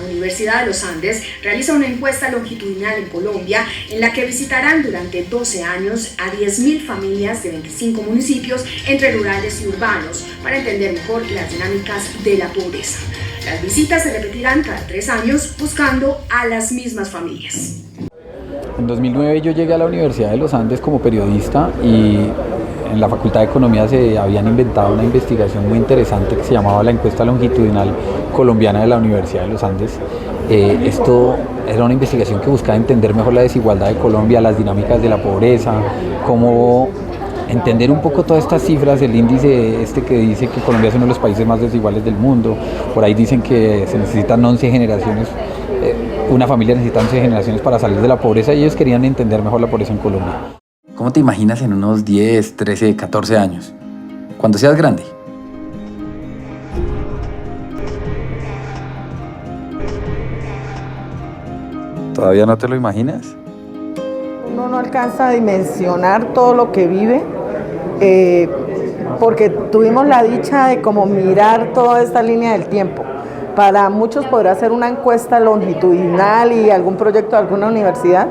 Universidad de los Andes realiza una encuesta longitudinal en Colombia en la que visitarán durante 12 años a 10.000 familias de 25 municipios entre rurales y urbanos para entender mejor las dinámicas de la pobreza. Las visitas se repetirán cada 3 años buscando a las mismas familias. En 2009 yo llegué a la Universidad de los Andes como periodista y en la Facultad de Economía se habían inventado una investigación muy interesante que se llamaba la encuesta longitudinal colombiana de la Universidad de los Andes. Esto era una investigación que buscaba entender mejor la desigualdad de Colombia, las dinámicas de la pobreza, cómo entender un poco todas estas cifras, el índice que dice que Colombia es uno de los países más desiguales del mundo. Por ahí dicen que se necesitan 11 generaciones, una familia necesita 11 generaciones para salir de la pobreza, y ellos querían entender mejor la pobreza en Colombia. ¿Cómo te imaginas en unos 10, 13, 14 años? Cuando seas grande. ¿Todavía no te lo imaginas? Uno no alcanza a dimensionar todo lo que vive, porque tuvimos la dicha de como mirar toda esta línea del tiempo. Para muchos podrá ser una encuesta longitudinal y algún proyecto de alguna universidad.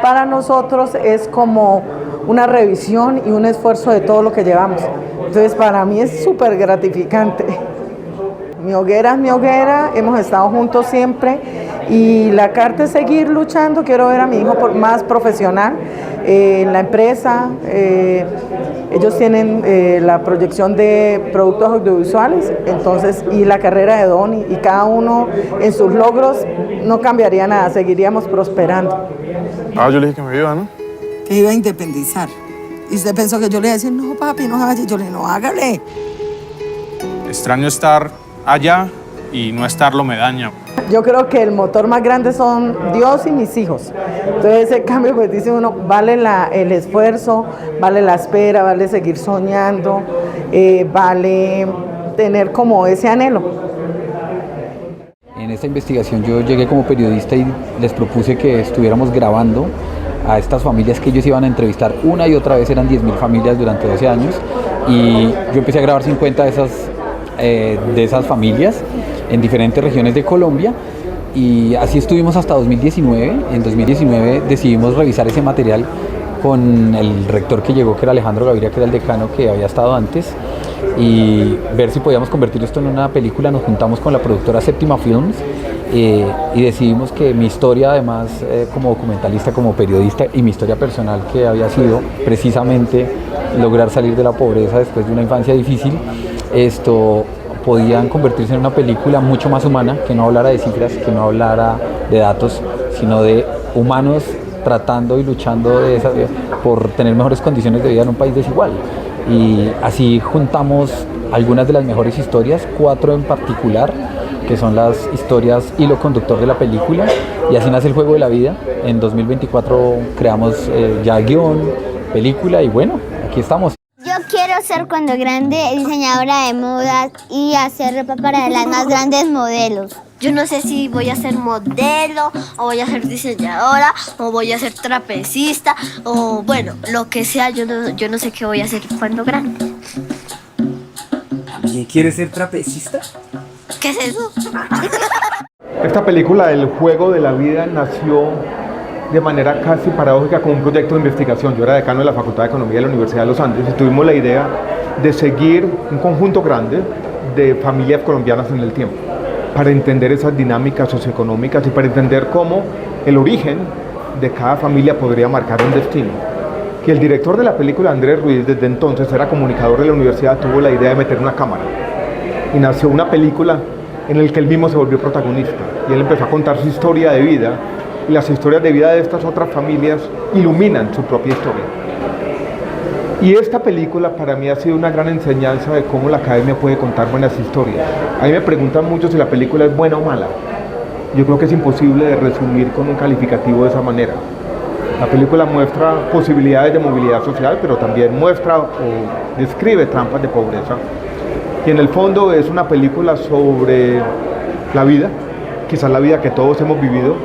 Para nosotros es como una revisión y un esfuerzo de todo lo que llevamos. Entonces para mí es súper gratificante. Mi hoguera es mi hoguera, hemos estado juntos siempre y la carta es seguir luchando. Quiero ver a mi hijo más profesional en la empresa. Ellos tienen la proyección de productos audiovisuales, entonces, y la carrera de Donny, y cada uno en sus logros no cambiaría nada, seguiríamos prosperando. Yo le dije que me iba, ¿no? Que iba a independizar. Y usted pensó que yo le iba a decir, no papi, no se vaya. Yo le dije, no, hágale. Extraño estar allá y no estarlo me daña. Yo creo que el motor más grande son Dios y mis hijos. Entonces ese cambio, pues dice uno, vale el esfuerzo, vale la espera, vale seguir soñando, vale tener como ese anhelo. En esta investigación yo llegué como periodista y les propuse que estuviéramos grabando a estas familias que ellos iban a entrevistar una y otra vez. Eran 10.000 familias durante 12 años y yo empecé a grabar 50 de esas familias en diferentes regiones de Colombia, y así estuvimos hasta 2019. En 2019 decidimos revisar ese material con el rector que llegó, que era Alejandro Gaviria, que era el decano que había estado antes, y ver si podíamos convertir esto en una película. Nos juntamos con la productora Séptima Films y decidimos que mi historia, además como documentalista, como periodista, y mi historia personal, que había sido precisamente lograr salir de la pobreza después de una infancia difícil, podían convertirse en una película mucho más humana, que no hablara de cifras, que no hablara de datos, sino de humanos tratando y luchando por tener mejores condiciones de vida en un país desigual. Y así juntamos algunas de las mejores historias, 4 en particular, que son las historias hilo conductor de la película, y así nace El Juego de la Vida. En 2024 creamos ya guión, película, y bueno, aquí estamos. Yo quiero ser cuando grande diseñadora de modas y hacer ropa para las más grandes modelos. Yo no sé si voy a ser modelo, o voy a ser diseñadora, o voy a ser trapecista, o bueno, lo que sea. Yo no sé qué voy a hacer cuando grande. ¿Y quieres ser trapecista? ¿Qué es eso? Esta película, El Juego de la Vida, nació de manera casi paradójica como un proyecto de investigación. Yo era decano de la Facultad de Economía de la Universidad de los Andes y tuvimos la idea de seguir un conjunto grande de familias colombianas en el tiempo, para entender esas dinámicas socioeconómicas y para entender cómo el origen de cada familia podría marcar un destino. Que el director de la película, Andrés Ruiz, desde entonces era comunicador de la universidad, tuvo la idea de meter una cámara y nació una película en la que él mismo se volvió protagonista y él empezó a contar su historia de vida, y las historias de vida de estas otras familias iluminan su propia historia. Y esta película para mí ha sido una gran enseñanza de cómo la academia puede contar buenas historias. A mí me preguntan mucho si la película es buena o mala. Yo creo que es imposible de resumir con un calificativo de esa manera. La película muestra posibilidades de movilidad social, pero también muestra o describe trampas de pobreza. Y en el fondo es una película sobre la vida, quizás la vida que todos hemos vivido,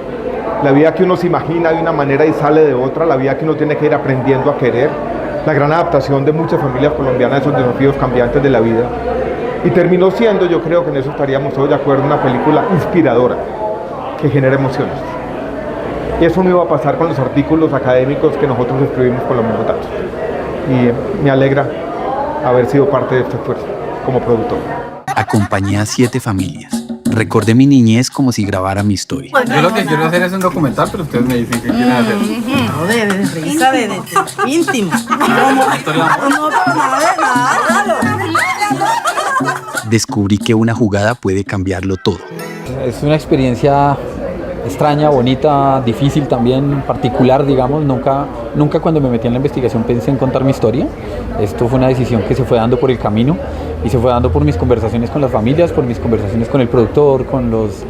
la vida que uno se imagina de una manera y sale de otra, la vida que uno tiene que ir aprendiendo a querer, la gran adaptación de muchas familias colombianas a esos desafíos cambiantes de la vida. Y terminó siendo, yo creo que en eso estaríamos todos de acuerdo, una película inspiradora, que genera emociones. Eso no iba a pasar con los artículos académicos que nosotros escribimos con los mismos datos. Y me alegra haber sido parte de este esfuerzo como productor. Acompañé a 7 familias. Recordé mi niñez como si grabara mi historia. Yo lo que quiero hacer es un documental, pero ustedes me dicen qué quieren hacer. No, de risa, de íntimo. Descubrí que una jugada puede cambiarlo todo. Es una experiencia extraña, bonita, difícil también, particular, digamos. Nunca cuando me metí en la investigación pensé en contar mi historia. Esto fue una decisión que se fue dando por el camino y se fue dando por mis conversaciones con las familias, por mis conversaciones con el productor, con los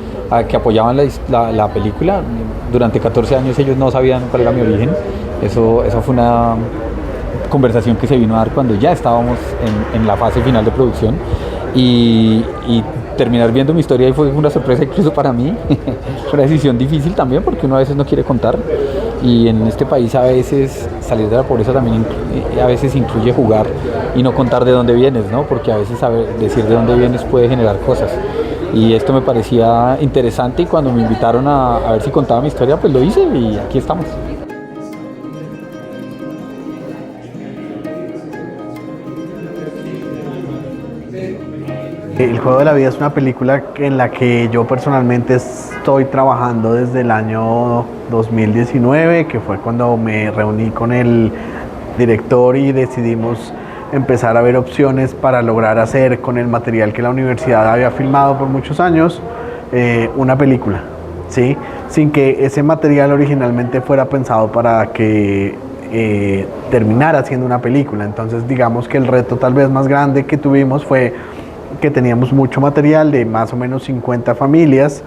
que apoyaban la película. Durante 14 años ellos no sabían cuál era mi origen. Eso fue una conversación que se vino a dar cuando ya estábamos en la fase final de producción y terminar viendo mi historia y fue una sorpresa incluso para mí. Fue una decisión difícil también porque uno a veces no quiere contar y en este país a veces salir de la pobreza también a veces incluye jugar y no contar de dónde vienes, ¿no? Porque a veces decir de dónde vienes puede generar cosas y esto me parecía interesante y cuando me invitaron a ver si contaba mi historia pues lo hice y aquí estamos. El juego de la vida es una película en la que yo personalmente estoy trabajando desde el año 2019, que fue cuando me reuní con el director y decidimos empezar a ver opciones para lograr hacer con el material que la universidad había filmado por muchos años una película, ¿sí? Sin que ese material originalmente fuera pensado para que terminara siendo una película. Entonces digamos que el reto tal vez más grande que tuvimos fue que teníamos mucho material de más o menos 50 familias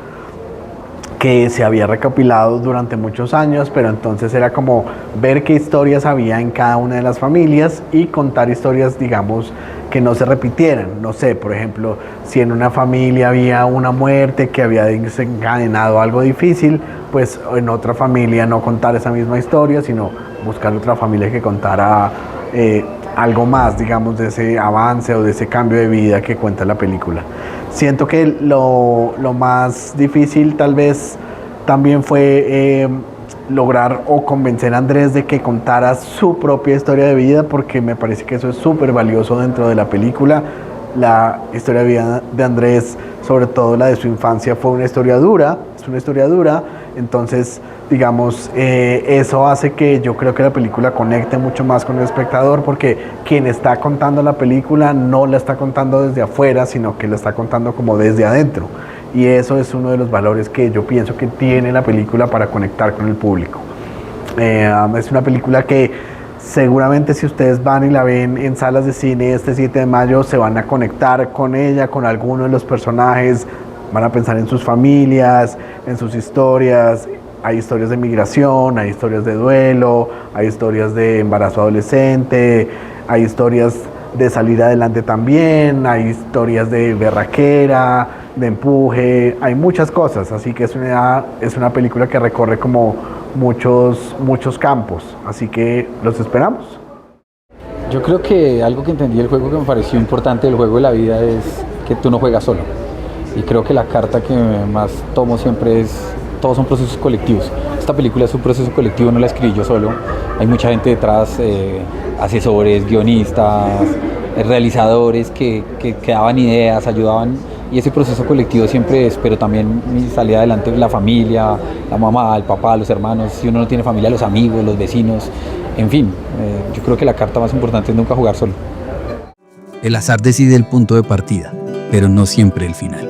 que se había recopilado durante muchos años, pero entonces era como ver qué historias había en cada una de las familias y contar historias, digamos, que no se repitieran. No sé, por ejemplo, si en una familia había una muerte que había desencadenado algo difícil, pues en otra familia no contar esa misma historia, sino buscar otra familia que contara algo más, digamos, de ese avance o de ese cambio de vida que cuenta la película. Siento que lo más difícil tal vez también fue lograr o convencer a Andrés de que contara su propia historia de vida, porque me parece que eso es súper valioso dentro de la película. La historia de vida de Andrés, sobre todo la de su infancia, fue una historia dura, es una historia dura, entonces digamos, eso hace que yo creo que la película conecte mucho más con el espectador, porque quien está contando la película no la está contando desde afuera, sino que la está contando como desde adentro, y eso es uno de los valores que yo pienso que tiene la película para conectar con el público. Es una película que seguramente si ustedes van y la ven en salas de cine este 7 de mayo se van a conectar con ella, con alguno de los personajes, van a pensar en sus familias, en sus historias. Hay historias de migración, hay historias de duelo, hay historias de embarazo adolescente, hay historias de salir adelante también, hay historias de berraquera, de empuje, hay muchas cosas, así que es una película que recorre como muchos campos, así que los esperamos. Yo creo que algo que entendí del juego que me pareció importante del juego de la vida es que tú no juegas solo, y creo que la carta que más tomo siempre es: todos son procesos colectivos. Esta película es un proceso colectivo, no la escribí yo solo. Hay mucha gente detrás, asesores, guionistas, realizadores que daban ideas, ayudaban. Y ese proceso colectivo siempre es, pero también mi salida adelante, la familia, la mamá, el papá, los hermanos. Si uno no tiene familia, los amigos, los vecinos. En fin, yo creo que la carta más importante es nunca jugar solo. El azar decide el punto de partida, pero no siempre el final.